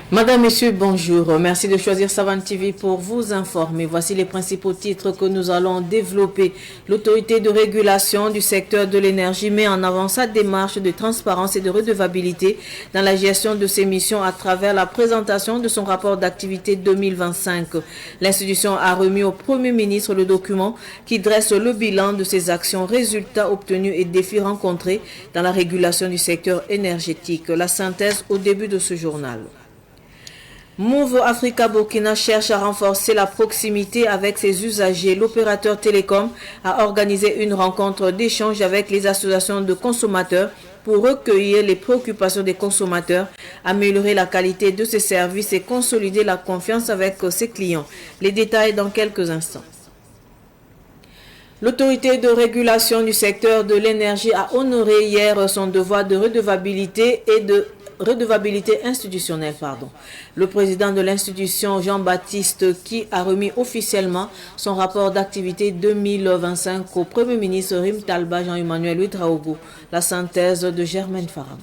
Madame, Messieurs, bonjour. Merci de choisir Savane TV pour vous informer. Voici les principaux titres que nous allons développer. L'autorité de régulation du secteur de l'énergie met en avant sa démarche de transparence et de redevabilité dans la gestion de ses missions à travers la présentation de son rapport d'activité 2025. L'institution a remis au Premier ministre le document qui dresse le bilan de ses actions, résultats obtenus et défis rencontrés dans la régulation du secteur énergétique. La synthèse au début de ce journal. Move Africa Burkina cherche à renforcer la proximité avec ses usagers. L'opérateur télécom a organisé une rencontre d'échange avec les associations de consommateurs pour recueillir les préoccupations des consommateurs, améliorer la qualité de ses services et consolider la confiance avec ses clients. Les détails dans quelques instants. L'autorité de régulation du secteur de l'énergie a honoré hier son devoir de redevabilité institutionnelle. Le président de l'institution, Jean-Baptiste, qui a remis officiellement son rapport d'activité 2025 au Premier ministre Rim Talba Jean-Emmanuel Ouedraogo. La synthèse de Germaine Faram.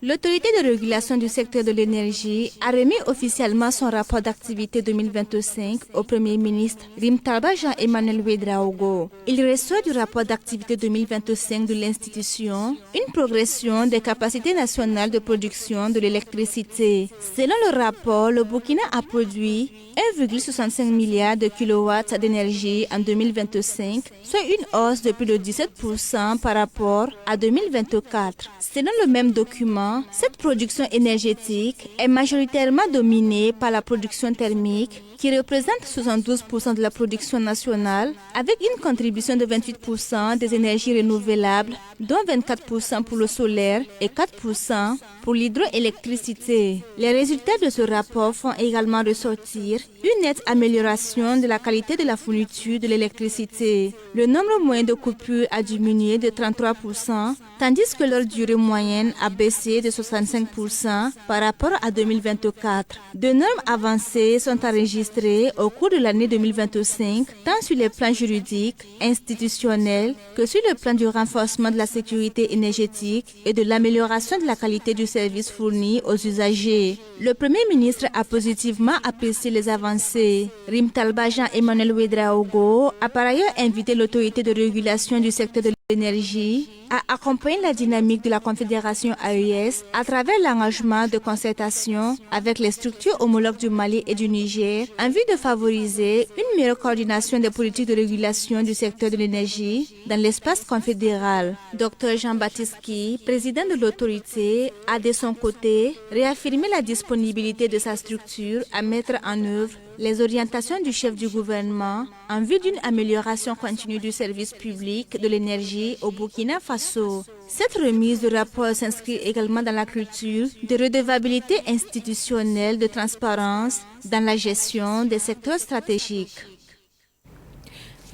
L'autorité de régulation du secteur de l'énergie a remis officiellement son rapport d'activité 2025 au Premier ministre Rim Talba Jean-Emmanuel Ouedraogo. Il reçoit du rapport d'activité 2025 de l'institution une progression des capacités nationales de production de l'électricité. Selon le rapport, le Burkina a produit 1,65 milliard de kilowatts d'énergie en 2025, soit une hausse de plus de 17% par rapport à 2024. Selon le même document, cette production énergétique est majoritairement dominée par la production thermique qui représente 72% de la production nationale avec une contribution de 28% des énergies renouvelables, dont 24% pour le solaire et 4% pour l'hydroélectricité. Les résultats de ce rapport font également ressortir une nette amélioration de la qualité de la fourniture de l'électricité. Le nombre moyen de coupures a diminué de 33%, tandis que leur durée moyenne a baissé de 65% par rapport à 2024. De normes avancées sont enregistrées au cours de l'année 2025, tant sur les plans juridiques, institutionnels, que sur le plan du renforcement de la sécurité énergétique et de l'amélioration de la qualité du service fourni aux usagers. Le Premier ministre a positivement apprécié les avancées. Rim Talba Jean-Emmanuel Ouedraogo a par ailleurs invité l'autorité de régulation du secteur de l'énergie à accompagner la dynamique de la Confédération AES à travers l'engagement de concertation avec les structures homologues du Mali et du Niger en vue de favoriser une meilleure coordination des politiques de régulation du secteur de l'énergie dans l'espace confédéral. Dr Jean-Baptiste Ki, président de l'autorité, a de son côté réaffirmé la disponibilité de sa structure à mettre en œuvre les orientations du chef du gouvernement en vue d'une amélioration continue du service public de l'énergie au Burkina Faso. Cette remise de rapport s'inscrit également dans la culture de redevabilité institutionnelle de transparence dans la gestion des secteurs stratégiques.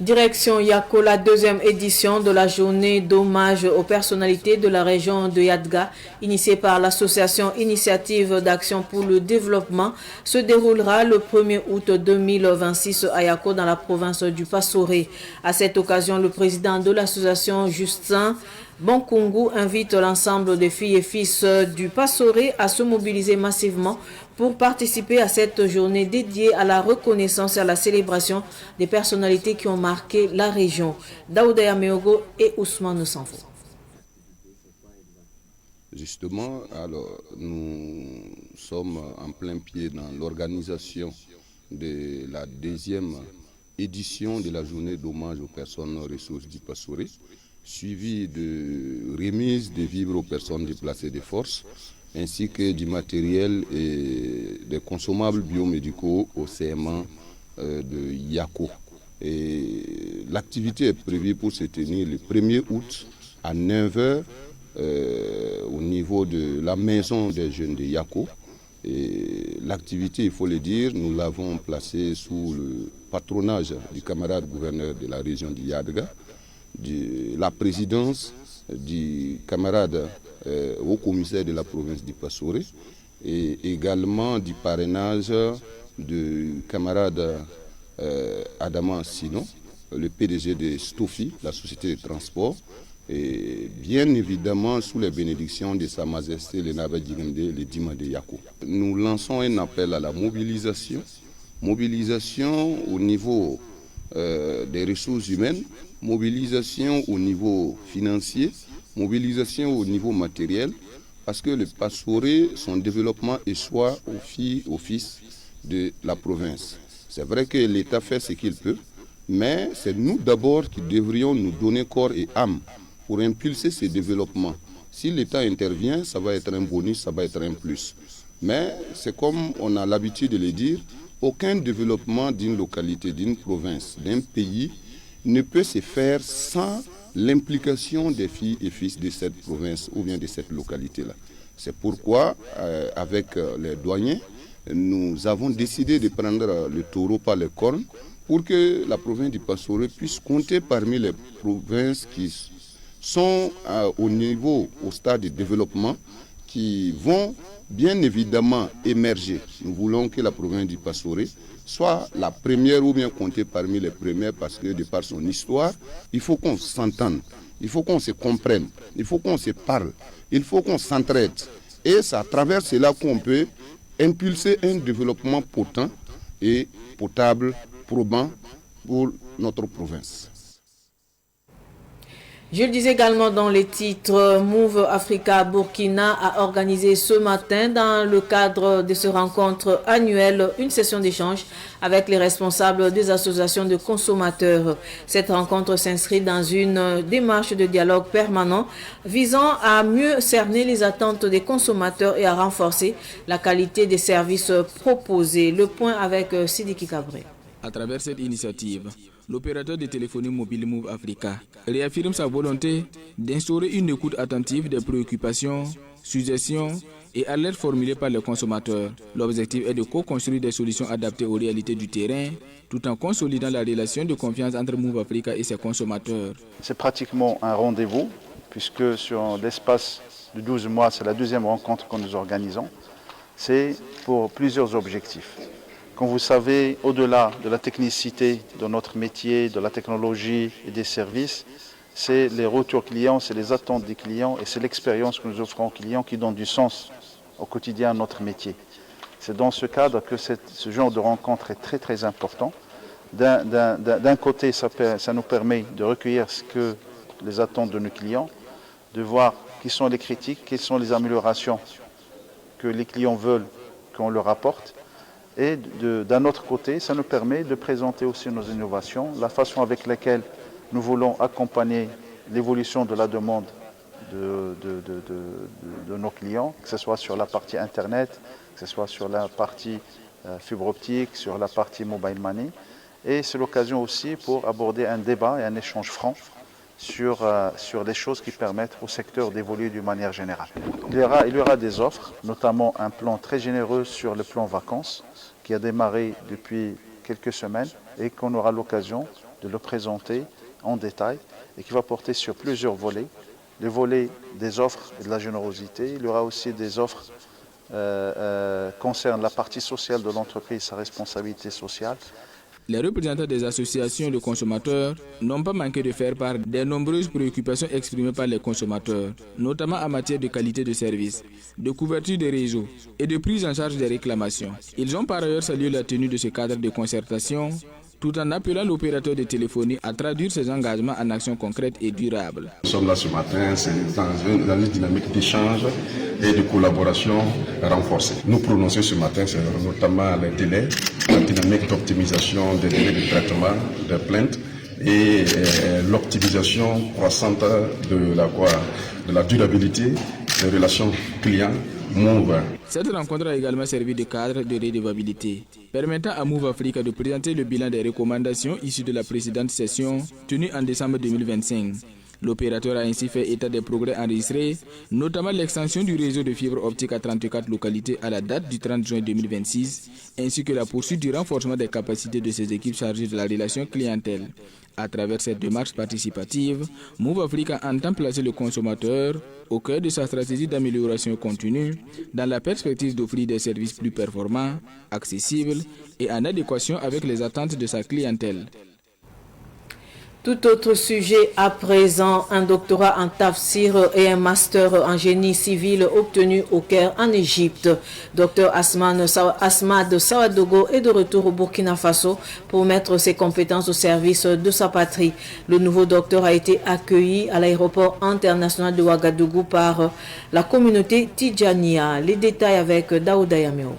Direction Yako, la deuxième édition de la journée d'hommage aux personnalités de la région de Yadga, initiée par l'association Initiative d'Action pour le Développement, se déroulera le 1er août 2026 à Yako dans la province du Passoré. À cette occasion, le président de l'association, Justin Bonkungu, invite l'ensemble des filles et fils du Passoré à se mobiliser massivement pour participer à cette journée dédiée à la reconnaissance et à la célébration des personnalités qui ont marqué la région. Daouda Yameogo et Ousmane Sanfo. Justement, alors, nous sommes en plein pied dans l'organisation de la deuxième édition de la journée d'hommage aux personnes ressources du Passoré, suivie de remise de vivres aux personnes déplacées de force, ainsi que du matériel et des consommables biomédicaux au CMA de Yako. L'activité est prévue pour se tenir le 1er août à 9h au niveau de la maison des jeunes de Yako. L'activité, il faut le dire, nous l'avons placée sous le patronage du camarade gouverneur de la région de Yadga, de la présidence du camarade haut commissaire de la province du Passoré et également du parrainage du camarade Adama Sino, le PDG de Stofi, la société de transport, et bien évidemment sous les bénédictions de Sa Majesté le Nabe Djigende, le Dima de Yako. Nous lançons un appel à la mobilisation au niveau des ressources humaines, mobilisation au niveau financier, mobilisation au niveau matériel, parce que le Pastoré, son développement échoit au fils de la province. C'est vrai que l'État fait ce qu'il peut, mais c'est nous d'abord qui devrions nous donner corps et âme pour impulser ce développement. Si l'État intervient, ça va être un bonus, ça va être un plus. Mais c'est comme on a l'habitude de le dire, aucun développement d'une localité, d'une province, d'un pays ne peut se faire sans l'implication des filles et fils de cette province ou bien de cette localité-là. C'est pourquoi, avec les douaniers, nous avons décidé de prendre le taureau par les cornes pour que la province du Pastoré puisse compter parmi les provinces qui sont au stade de développement, qui vont bien évidemment émerger. Nous voulons que la province du Pastoré soit la première ou bien comptée parmi les premières parce que de par son histoire, il faut qu'on s'entende, il faut qu'on se comprenne, il faut qu'on se parle, il faut qu'on s'entraide. Et c'est à travers cela qu'on peut impulser un développement potent et potable, probant pour notre province. Je le disais également dans les titres, Move Africa Burkina a organisé ce matin dans le cadre de cette rencontre annuelle une session d'échange avec les responsables des associations de consommateurs. Cette rencontre s'inscrit dans une démarche de dialogue permanent visant à mieux cerner les attentes des consommateurs et à renforcer la qualité des services proposés. Le point avec Sidiki Kabré. À travers cette initiative, l'opérateur de téléphonie mobile Move Africa réaffirme sa volonté d'instaurer une écoute attentive des préoccupations, suggestions et alertes formulées par les consommateurs. L'objectif est de co-construire des solutions adaptées aux réalités du terrain, tout en consolidant la relation de confiance entre Move Africa et ses consommateurs. C'est pratiquement un rendez-vous, puisque sur l'espace de 12 mois, c'est la deuxième rencontre que nous organisons. C'est pour plusieurs objectifs. Comme vous savez, au-delà de la technicité de notre métier, de la technologie et des services, c'est les retours clients, c'est les attentes des clients et c'est l'expérience que nous offrons aux clients qui donne du sens au quotidien à notre métier. C'est dans ce cadre que ce genre de rencontre est très très important. D'un côté, ça nous permet de recueillir les attentes de nos clients, de voir qui sont les critiques, quelles sont les améliorations que les clients veulent qu'on leur apporte. Et d'un autre côté, ça nous permet de présenter aussi nos innovations, la façon avec laquelle nous voulons accompagner l'évolution de la demande de nos clients, que ce soit sur la partie Internet, que ce soit sur la partie fibre optique, sur la partie mobile money. Et c'est l'occasion aussi pour aborder un débat et un échange franc sur les choses qui permettent au secteur d'évoluer d'une manière générale. Il y aura des offres, notamment un plan très généreux sur le plan vacances, qui a démarré depuis quelques semaines et qu'on aura l'occasion de le présenter en détail et qui va porter sur plusieurs volets. Les volets des offres et de la générosité. Il y aura aussi des offres concernant la partie sociale de l'entreprise, sa responsabilité sociale. Les représentants des associations de consommateurs n'ont pas manqué de faire part des nombreuses préoccupations exprimées par les consommateurs, notamment en matière de qualité de service, de couverture des réseaux et de prise en charge des réclamations. Ils ont par ailleurs salué la tenue de ce cadre de concertation, tout en appelant l'opérateur de téléphonie à traduire ses engagements en actions concrètes et durables. Nous sommes là ce matin, c'est dans une dynamique d'échange et de collaboration renforcée. Nous prononçons ce matin, c'est notamment les délais, la dynamique d'optimisation des délais de traitement des plaintes et l'optimisation croissante de la durabilité des relations clients. Move. Cette rencontre a également servi de cadre de redevabilité, permettant à Move Africa de présenter le bilan des recommandations issues de la précédente session tenue en décembre 2025. L'opérateur a ainsi fait état des progrès enregistrés, notamment l'extension du réseau de fibre optique à 34 localités à la date du 30 juin 2026, ainsi que la poursuite du renforcement des capacités de ses équipes chargées de la relation clientèle. À travers cette démarche participative, Move Africa entend placer le consommateur au cœur de sa stratégie d'amélioration continue, dans la perspective d'offrir des services plus performants, accessibles et en adéquation avec les attentes de sa clientèle. Tout autre sujet à présent, un doctorat en tafsir et un master en génie civil obtenu au Caire en Égypte. Dr Asmad Sawadogo est de retour au Burkina Faso pour mettre ses compétences au service de sa patrie. Le nouveau docteur a été accueilli à l'aéroport international de Ouagadougou par la communauté Tidjania. Les détails avec Daouda Yameogo.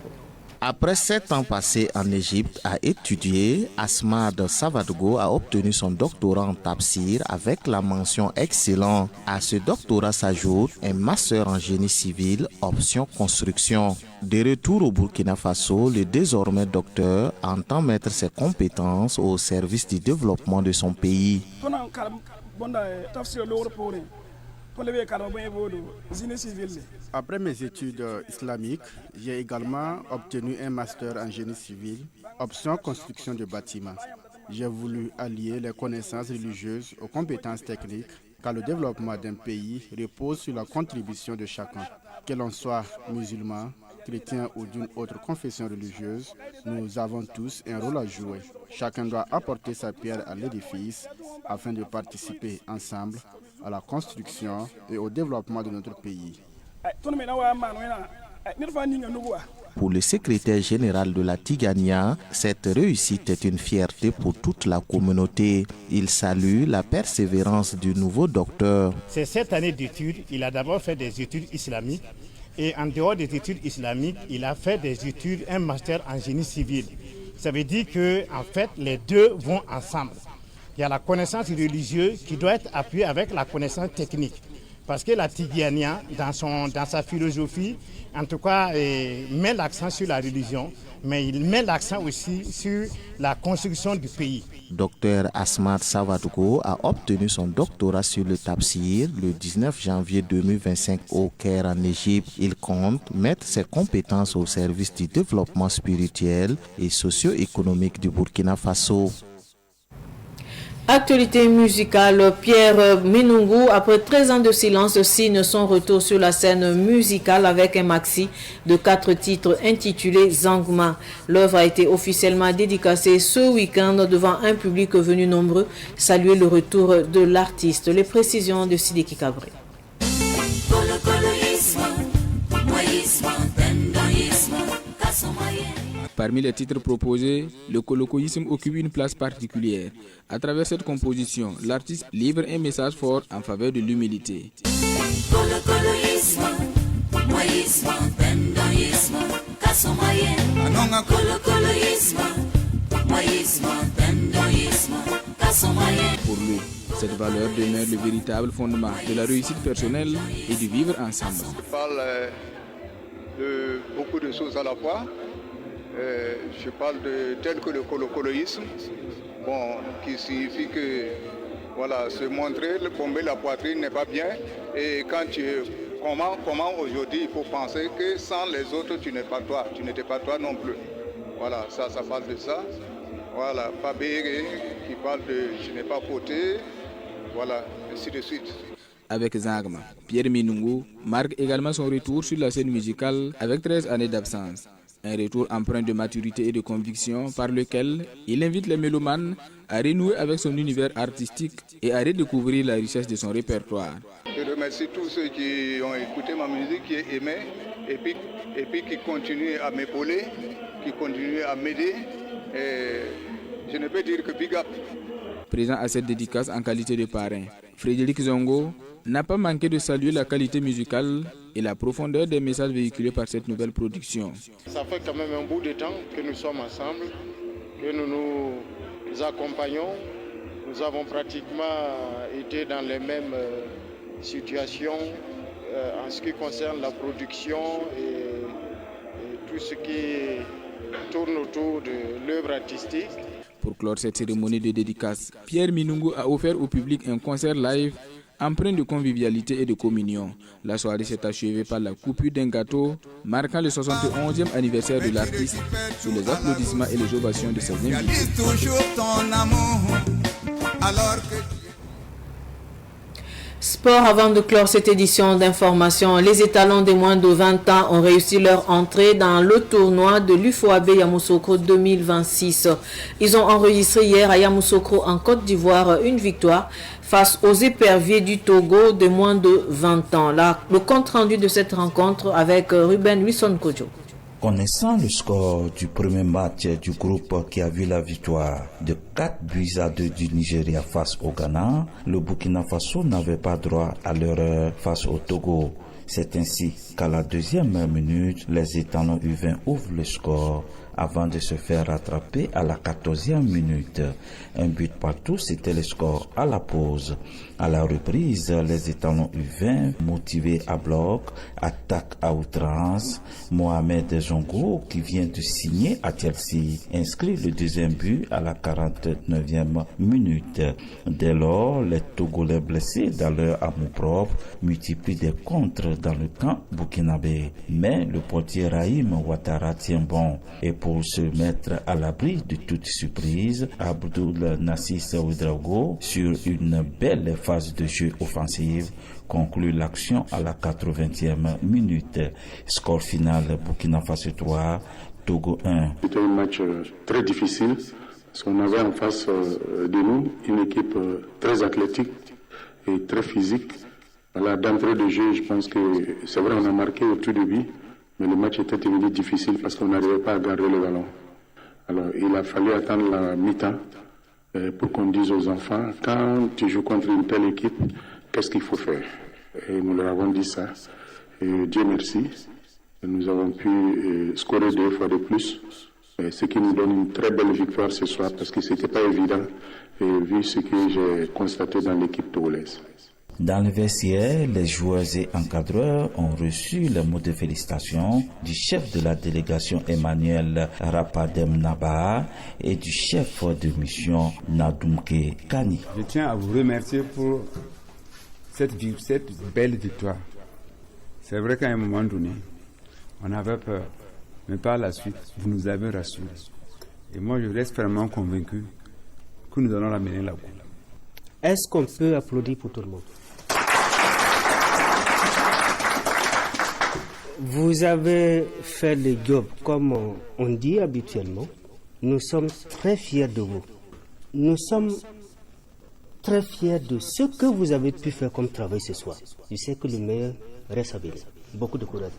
Après 7 ans passés en Égypte à étudier, Asmad Sawadogo a obtenu son doctorat en tafsir avec la mention excellent. À ce doctorat s'ajoute un master en génie civil, option construction. De retour au Burkina Faso, le désormais docteur entend mettre ses compétences au service du développement de son pays. Après mes études islamiques, j'ai également obtenu un master en génie civil, option construction de bâtiments. J'ai voulu allier les connaissances religieuses aux compétences techniques, car le développement d'un pays repose sur la contribution de chacun. Que l'on soit musulman, chrétien ou d'une autre confession religieuse, nous avons tous un rôle à jouer. Chacun doit apporter sa pierre à l'édifice afin de participer ensemble à la construction et au développement de notre pays. Pour le secrétaire général de la Tigania, cette réussite est une fierté pour toute la communauté. Il salue la persévérance du nouveau docteur. C'est cette année d'études, il a d'abord fait des études islamiques et en dehors des études islamiques, il a fait des études, un master en génie civil. Ça veut dire que en fait, les deux vont ensemble. Il y a la connaissance religieuse qui doit être appuyée avec la connaissance technique. Parce que la Tigania, dans sa philosophie, en tout cas, met l'accent sur la religion, mais il met l'accent aussi sur la construction du pays. Dr Asmad Sawadogo a obtenu son doctorat sur le tafsir le 19 janvier 2025 au Caire en Égypte. Il compte mettre ses compétences au service du développement spirituel et socio-économique du Burkina Faso. Actualité musicale, Pierre Minungu, après 13 ans de silence, signe son retour sur la scène musicale avec un maxi de 4 titres intitulé Zangma. L'œuvre a été officiellement dédicacée ce week-end devant un public venu nombreux saluer le retour de l'artiste. Les précisions de Sidiki Kabré. Parmi les titres proposés, le colocoïsme occupe une place particulière. À travers cette composition, l'artiste livre un message fort en faveur de l'humilité. Pour lui, cette valeur demeure le véritable fondement de la réussite personnelle et du vivre ensemble. Je parle de beaucoup de choses à la fois. Je parle de tel que le colocoloïsme, qui signifie que voilà, se montrer, bomber la poitrine n'est pas bien. Et quand comment aujourd'hui il faut penser que sans les autres tu n'es pas toi, tu n'étais pas toi non plus. Voilà, ça parle de ça. Voilà, Fabéré qui parle de je n'ai pas côté, voilà, ainsi de suite. Avec Zangma, Pierre Minungu marque également son retour sur la scène musicale avec 13 années d'absence. Un retour empreint de maturité et de conviction par lequel il invite les mélomanes à renouer avec son univers artistique et à redécouvrir la richesse de son répertoire. Je remercie tous ceux qui ont écouté ma musique, qui ont aimé et puis qui continuent à m'épauler, qui continuent à m'aider. Je ne peux dire que big up. Présent à cette dédicace en qualité de parrain, Frédéric Zongo n'a pas manqué de saluer la qualité musicale et la profondeur des messages véhiculés par cette nouvelle production. Ça fait quand même un bout de temps que nous sommes ensemble, que nous nous accompagnons. Nous avons pratiquement été dans les mêmes situations en ce qui concerne la production et tout ce qui tourne autour de l'œuvre artistique. Pour clore cette cérémonie de dédicace, Pierre Minungu a offert au public un concert live empreint de convivialité et de communion. La soirée s'est achevée par la coupure d'un gâteau marquant le 71e anniversaire de l'artiste sous les applaudissements et les ovations de ses invités. Sport, avant de clore cette édition d'information, les étalons des moins de 20 ans ont réussi leur entrée dans le tournoi de l'UFOAB Yamoussoukro 2026. Ils ont enregistré hier à Yamoussoukro en Côte d'Ivoire une victoire face aux éperviers du Togo de moins de 20 ans. Là, le compte rendu de cette rencontre avec Ruben Wilson-Kodjo. Connaissant le score du premier match du groupe qui a vu la victoire de 4-2 du Nigeria face au Ghana, le Burkina Faso n'avait pas droit à l'erreur face au Togo. C'est ainsi qu'à la deuxième minute, les étalons U20 ouvrent le score avant de se faire rattraper à la 14e minute. Un but partout, c'était le score à la pause. À la reprise, les étalons U20, motivés à bloc, attaquent à outrance. Mohamed Zongo, qui vient de signer à Chelsea, inscrit le deuxième but à la 49e minute. Dès lors, les Togolais blessés dans leur amour-propre multiplient des contres dans le camp burkinabé. Mais le portier Rahim Ouattara tient bon. Et pour se mettre à l'abri de toute surprise, Abdoul Nassis Ouedraogo, sur une belle phase de jeu offensive, conclut l'action à la 80e minute. Score final Burkina Faso 3, Togo 1. C'était un match très difficile parce qu'on avait en face de nous une équipe très athlétique et très physique. Voilà, d'entrée de jeu, je pense que c'est vrai, on a marqué au tout début, mais le match était devenu difficile parce qu'on n'arrivait pas à garder le ballon. Alors, il a fallu attendre la mi-temps pour qu'on dise aux enfants, quand tu joues contre une telle équipe, qu'est-ce qu'il faut faire? Et nous leur avons dit ça. Et Dieu merci, nous avons pu scorer 2 fois de plus, ce qui nous donne une très belle victoire ce soir parce que ce n'était pas évident, vu ce que j'ai constaté dans l'équipe togolaise. Dans le vestiaire, les joueurs et encadreurs ont reçu les mots de félicitations du chef de la délégation Emmanuel Rapadem Naba et du chef de mission Nadoumke Kani. Je tiens à vous remercier pour cette belle victoire. C'est vrai qu'à un moment donné, on avait peur, mais par la suite, vous nous avez rassurés. Et moi, je reste vraiment convaincu que nous allons ramener la coupe. Est-ce qu'on peut applaudir pour tout le monde? Vous avez fait le job comme on dit habituellement. Nous sommes très fiers de vous. Nous sommes très fiers de ce que vous avez pu faire comme travail ce soir. Je sais que le meilleur reste à venir. Beaucoup de courage.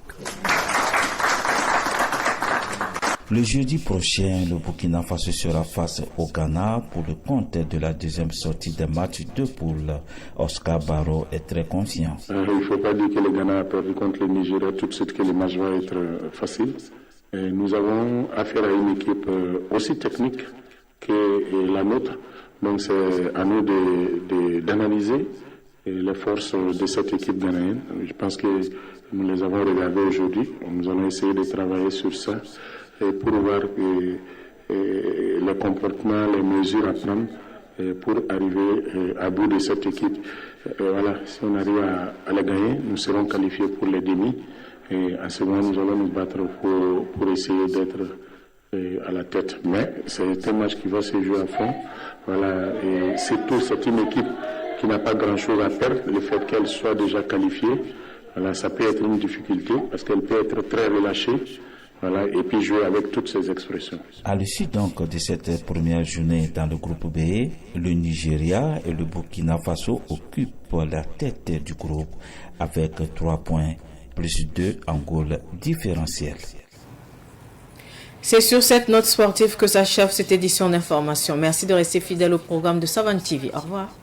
Le jeudi prochain, le Burkina Faso sera face au Ghana pour le compte de la deuxième sortie des matchs de poule. Oscar Barrow est très confiant. Il ne faut pas dire que le Ghana a perdu contre le Nigeria tout de suite que le match va être facile. Et nous avons affaire à une équipe aussi technique que la nôtre. Donc c'est à nous d'analyser les forces de cette équipe ghanéenne. Je pense que nous les avons regardées aujourd'hui. Nous allons essayer de travailler sur ça. Pour voir le comportement, les mesures à prendre pour arriver à bout de cette équipe. Voilà, si on arrive à la gagner, nous serons qualifiés pour les demi. Et à ce moment, nous allons nous battre pour essayer d'être à la tête. Mais c'est un match qui va se jouer à fond. Voilà, et surtout, c'est une équipe qui n'a pas grand-chose à perdre. Le fait qu'elle soit déjà qualifiée, voilà, ça peut être une difficulté parce qu'elle peut être très relâchée. Voilà, et puis jouer avec toutes ces expressions. À l'issue donc de cette première journée dans le groupe B, le Nigeria et le Burkina Faso occupent la tête du groupe avec 3 points plus 2 en goal différentiel. C'est sur cette note sportive que s'achève cette édition d'information. Merci de rester fidèle au programme de Savane TV. Au revoir.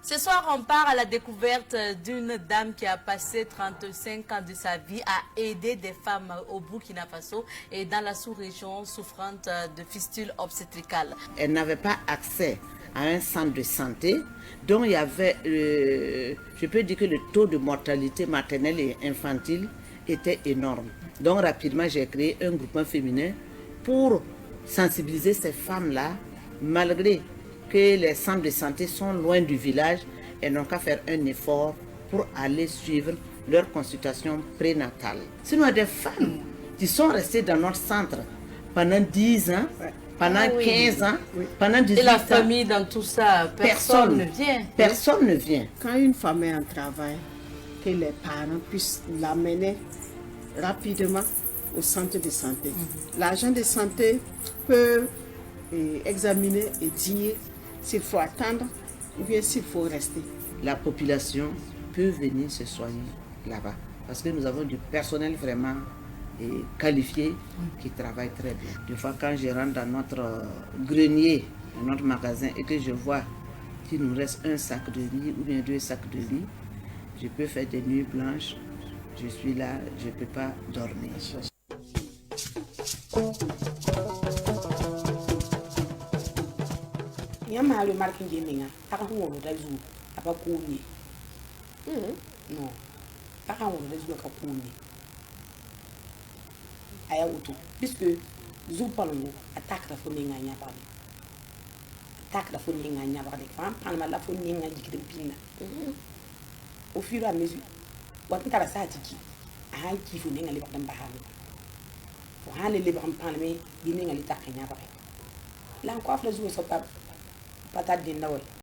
Ce soir, on part à la découverte d'une dame qui a passé 35 ans de sa vie à aider des femmes au Burkina Faso et dans la sous-région souffrante de fistules obstétricales. Elle n'avait pas accès à un centre de santé, donc il y avait, je peux dire que le taux de mortalité maternelle et infantile était énorme. Donc rapidement, j'ai créé un groupement féminin pour sensibiliser ces femmes-là, malgré que les centres de santé sont loin du village, elles n'ont qu'à faire un effort pour aller suivre leur consultation prénatale. Sinon, il y a des femmes qui sont restées dans notre centre pendant 10 ans, pendant 15 ans, pendant 18 ans. Et la famille dans tout ça, personne ne vient. Personne ne vient. Quand une femme est en travail, que les parents puissent l'amener rapidement au centre de santé. L'agent de santé peut examiner et dire s'il faut attendre ou bien s'il faut rester. La population peut venir se soigner là-bas parce que nous avons du personnel vraiment qualifié qui travaille très bien. Des fois, quand je rentre dans notre grenier, dans notre magasin et que je vois qu'il nous reste un sac de riz ou bien 2 sacs de riz, je peux faire des nuits blanches. Je suis là, je ne peux pas dormir. Yama le marquing gaming, à un moment de jour, à pas courir. Non, à un moment de jour, à courir. Aya auto, puisque Zoupalongo attaque la famille à Yabari. Attaque la famille à Yabari, femme, la famille à Jikipina. Au fur et à mesure, what est la satiki? I give you a little bahano. For Hanley live on Paname, giving a little Yabari. L'encoifre les jours of patate dinner.